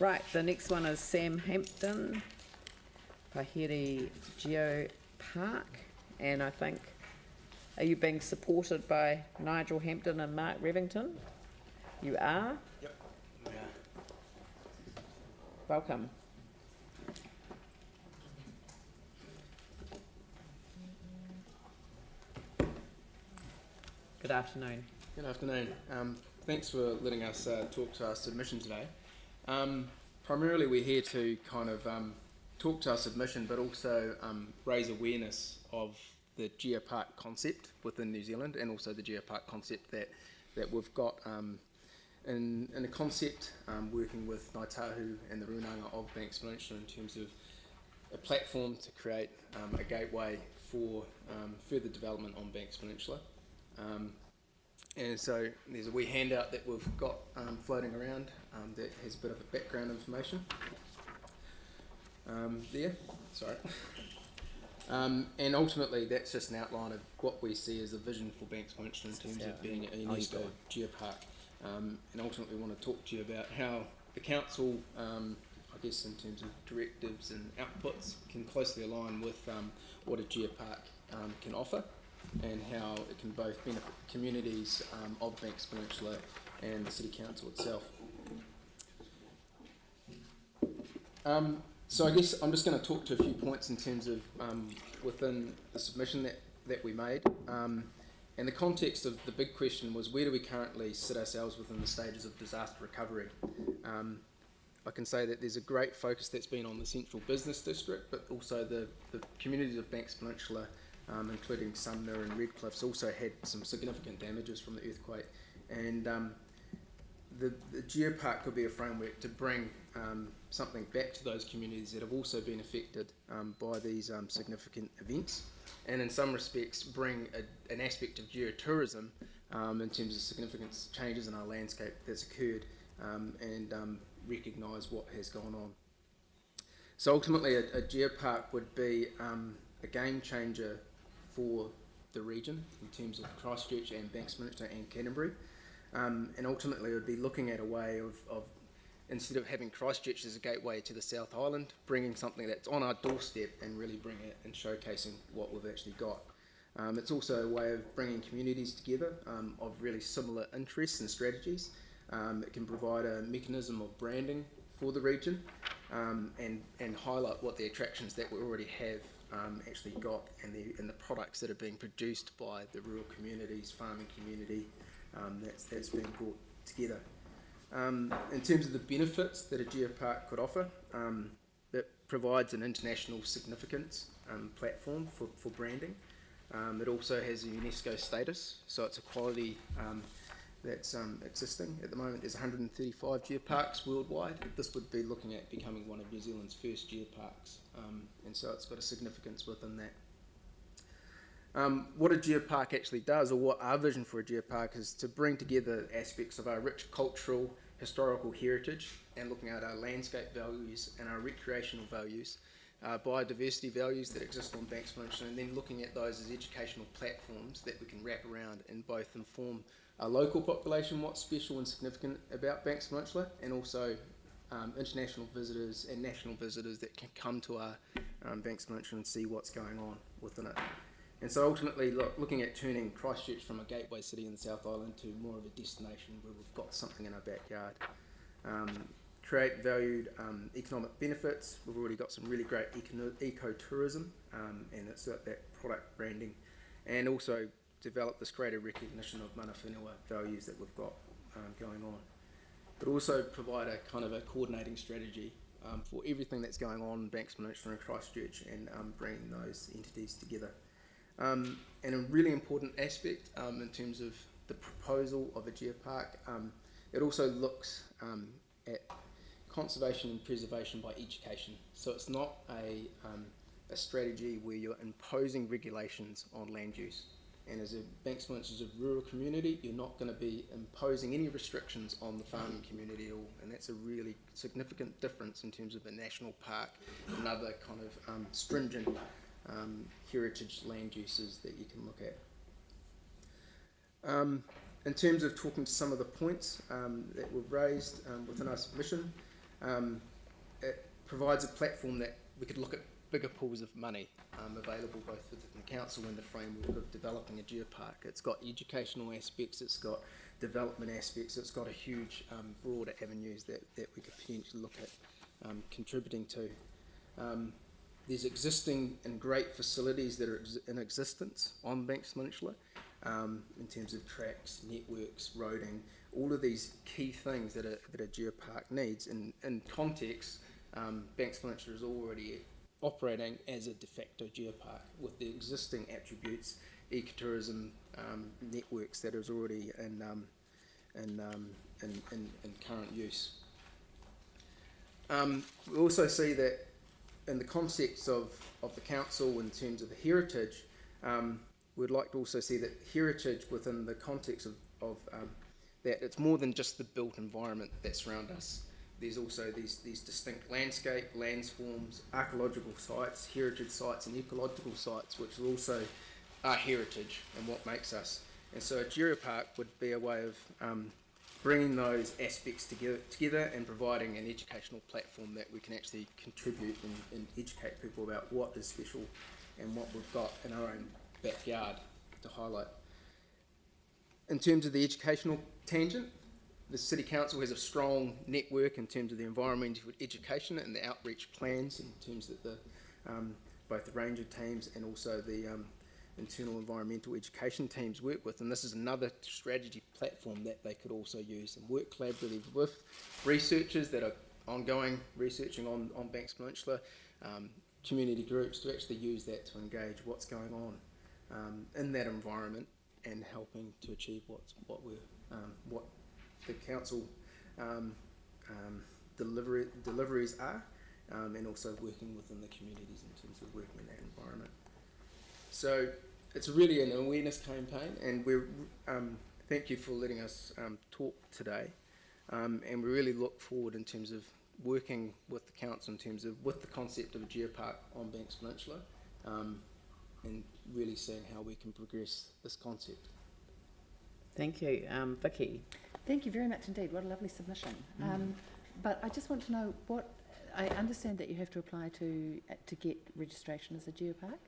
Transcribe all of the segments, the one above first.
Right, the next one is Sam Hampton, Paihere Geopark, and I think, are you being supported by Nigel Hampton and Mark Revington? You are? Yep. Yeah. Welcome. Good afternoon. Good afternoon. Thanks for letting us talk to our submission today. Primarily we're here to kind of talk to our submission, but also raise awareness of the Geopark concept within New Zealand, and also the Geopark concept that we've got in a concept working with Ngāi Tahu and the Runanga of Banks Peninsula in terms of a platform to create a gateway for further development on Banks Peninsula. And so there's a wee handout that we've got floating around that has a bit of a background information there, sorry. And ultimately that's just an outline of what we see as a vision for Banks Peninsula in terms of being a UNESCO geopark. And ultimately we want to talk to you about how the council, I guess in terms of directives and outputs, can closely align with what a geopark can offer, and how it can both benefit communities of Banks Peninsula and the City Council itself. So I guess I'm just going to talk to a few points in terms of within the submission that we made. And the context of the big question was, where do we currently sit ourselves within the stages of disaster recovery? I can say that there's a great focus that's been on the central business district, but also the communities of Banks Peninsula, including Sumner and Redcliffs, also had some significant damages from the earthquake. And the Geopark could be a framework to bring something back to those communities that have also been affected by these significant events, and in some respects bring an aspect of geotourism in terms of significant changes in our landscape that's occurred, and recognise what has gone on. So ultimately a Geopark would be a game changer for the region in terms of Christchurch and Banks Peninsula and Canterbury, and ultimately it would be looking at a way of instead of having Christchurch as a gateway to the South Island, bringing something that's on our doorstep and really bringing it and showcasing what we've actually got. It's also a way of bringing communities together of really similar interests and strategies. It can provide a mechanism of branding for the region, and highlight what the attractions that we already have actually got, and the products that are being produced by the rural communities, farming community that's being brought together. In terms of the benefits that a geopark could offer, it provides an international significance platform for branding. It also has a UNESCO status, so it's a quality that's existing. At the moment there's 135 geoparks worldwide. This would be looking at becoming one of New Zealand's first geoparks, and so it's got a significance within that. What a geopark actually does, or what our vision for a geopark is, to bring together aspects of our rich cultural, historical heritage, and looking at our landscape values and our recreational values, biodiversity values that exist on Banks Peninsula, and then looking at those as educational platforms that we can wrap around and both inform our local population what's special and significant about Banks Peninsula, and also international visitors and national visitors that can come to our Banks Peninsula and see what's going on within it. And so ultimately looking at turning Christchurch from a gateway city in the South Island to more of a destination where we've got something in our backyard. Create valued economic benefits. We've already got some really great ecotourism, and it's that product branding, and also develop this greater recognition of mana whenua values that we've got going on. But also provide a kind of a coordinating strategy for everything that's going on in Banks Peninsula and Christchurch, and bringing those entities together. And a really important aspect in terms of the proposal of a geopark, it also looks at conservation and preservation by education. So it's not a strategy where you're imposing regulations on land use. And as a Banks Peninsula rural community, you're not going to be imposing any restrictions on the farming community at all. And that's a really significant difference in terms of a national park and other kind of stringent heritage land uses that you can look at. In terms of talking to some of the points that were raised within our submission, It provides a platform that we could look at bigger pools of money available both within the council and the framework of developing a geopark. It's got educational aspects, it's got development aspects, it's got a huge broader avenues that we could potentially look at contributing to. There's existing and great facilities that are in existence on Banks Peninsula in terms of tracks, networks, roading, all of these key things that a geopark needs. In context, Banks Peninsula is already operating as a de facto geopark with the existing attributes, ecotourism networks that is already in current use. We also see that in the concepts of the council in terms of the heritage, we'd like to also see that heritage within the context of that it's more than just the built environment that surrounds us. There's also these distinct landscape, landsforms, archaeological sites, heritage sites and ecological sites, which also are heritage and what makes us. And so a geopark would be a way of bringing those aspects together and providing an educational platform that we can actually contribute and educate people about what is special and what we've got in our own backyard to highlight. In terms of the educational tangent, the City Council has a strong network in terms of the environmental education and the outreach plans in terms of the both the ranger teams and also the internal environmental education teams work with, and this is another strategy platform that they could also use and work collaboratively with researchers that are ongoing researching on Banks Peninsula, community groups to actually use that to engage what's going on in that environment and helping to achieve what the council deliveries are, and also working within the communities in terms of working in that environment. So it's really an awareness campaign, and we're thank you for letting us talk today, and we really look forward in terms of working with the council in terms of with the concept of a geopark on Banks Peninsula, and really seeing how we can progress this concept. Thank you. Vicky. Thank you very much indeed. What a lovely submission. But I just want to know what, I understand that you have to apply to get registration as a geopark,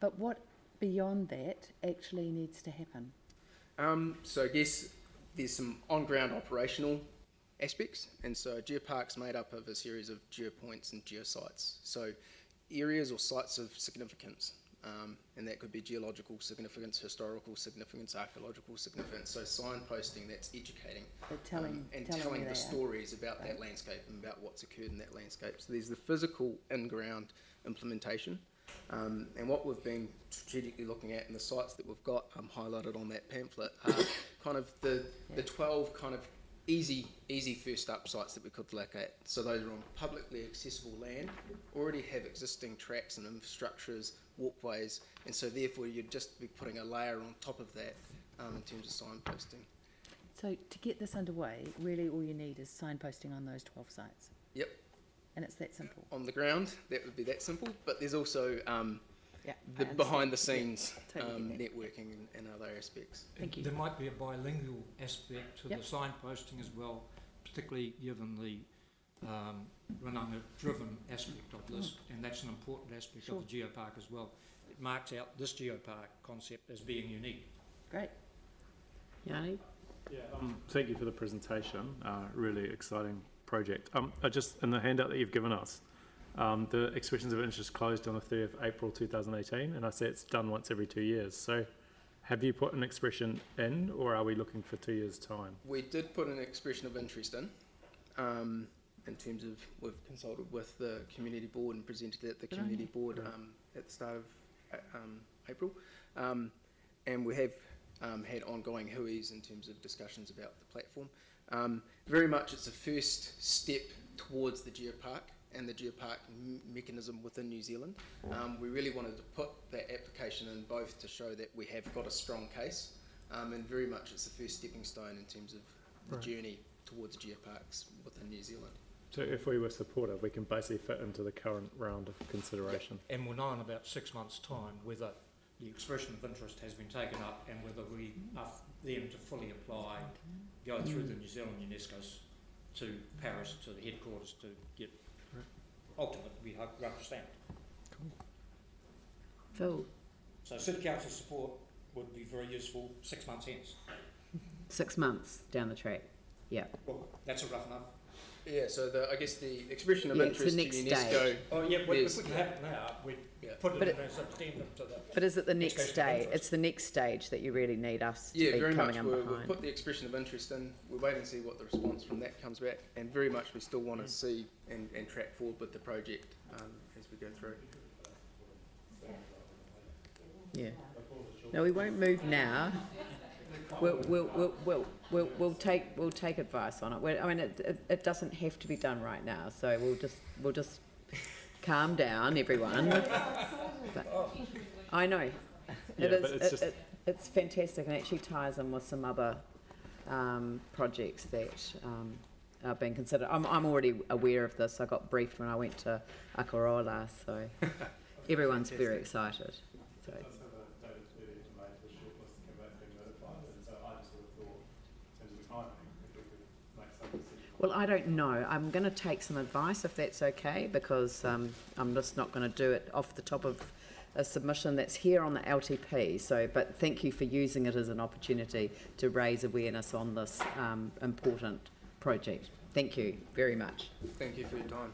but what beyond that actually needs to happen? So I guess there's some on-ground operational aspects, and so a geopark's made up of a series of geopoints and geosites. So areas or sites of significance, and that could be geological significance, historical significance, archaeological significance. So signposting, that's educating telling the stories about that landscape and about what's occurred in that landscape. So there's the physical in-ground implementation, and what we've been strategically looking at in the sites that we've got highlighted on that pamphlet are kind of the 12 kind of easy first up sites that we could look at. So those are on publicly accessible land, already have existing tracks and infrastructures, walkways, and so therefore you'd just be putting a layer on top of that in terms of signposting. So to get this underway, really all you need is signposting on those 12 sites? Yep. And it's that simple? On the ground, that would be that simple, but there's also the behind the scenes networking and other aspects. Thank you. There might be a bilingual aspect to the signposting as well, particularly given the runner-driven aspect of this, and that's an important aspect of the geopark as well. It marks out this geopark concept as being unique. Great. Yanni? Yeah, thank you for the presentation. Really exciting project. Just in the handout that you've given us, the expressions of interest closed on the 30th of April 2018, and I say it's done once every 2 years. So have you put an expression in, or are we looking for 2 years' time? We did put an expression of interest in terms of we've consulted with the community board and presented it at the community board at the start of April, and we have had ongoing hui's in terms of discussions about the platform. Very much it's a first step towards the geopark and the geopark mechanism within New Zealand. We really wanted to put that application in both to show that we have got a strong case, and very much it's the first stepping stone in terms of the journey towards geoparks within New Zealand. So if we were supportive, we can basically fit into the current round of consideration. Yep. And we'll know in about 6 months' time whether the expression of interest has been taken up and whether we are then to fully apply, go through the New Zealand UNESCO to Paris, to the headquarters, to get ultimately, we hope, rubber stamped. Phil, So City Council support would be very useful 6 months hence. 6 months down the track. Yeah. Well, that's a rough number. Yeah, so I guess the expression of Yeah, it's the interest to next UNESCO. stage. Oh, yeah, Yes. if we can have it now, we'd Yeah. put it But in as a addendum to the... But is it the next Expression of stage? interest. It's the next stage that you really need us to Yeah, be very much. coming in We've behind. put the expression of interest in. We're waiting to see what the response from that comes back, and very much we still want to see and track forward with the project as we go through. Yeah. No, we won't move now. We'll take advice on it. I mean, it doesn't have to be done right now, so we'll just calm down, everyone. But I know Yeah, it but is. it's just- It's fantastic, and actually ties in with some other projects that are being considered. I'm already aware of this. I got briefed when I went to Akaroa, so everyone's very excited. So. Well, I don't know. I'm going to take some advice if that's okay, because I'm just not going to do it off the top of a submission that's here on the LTP. So, but thank you for using it as an opportunity to raise awareness on this important project. Thank you very much. Thank you for your time.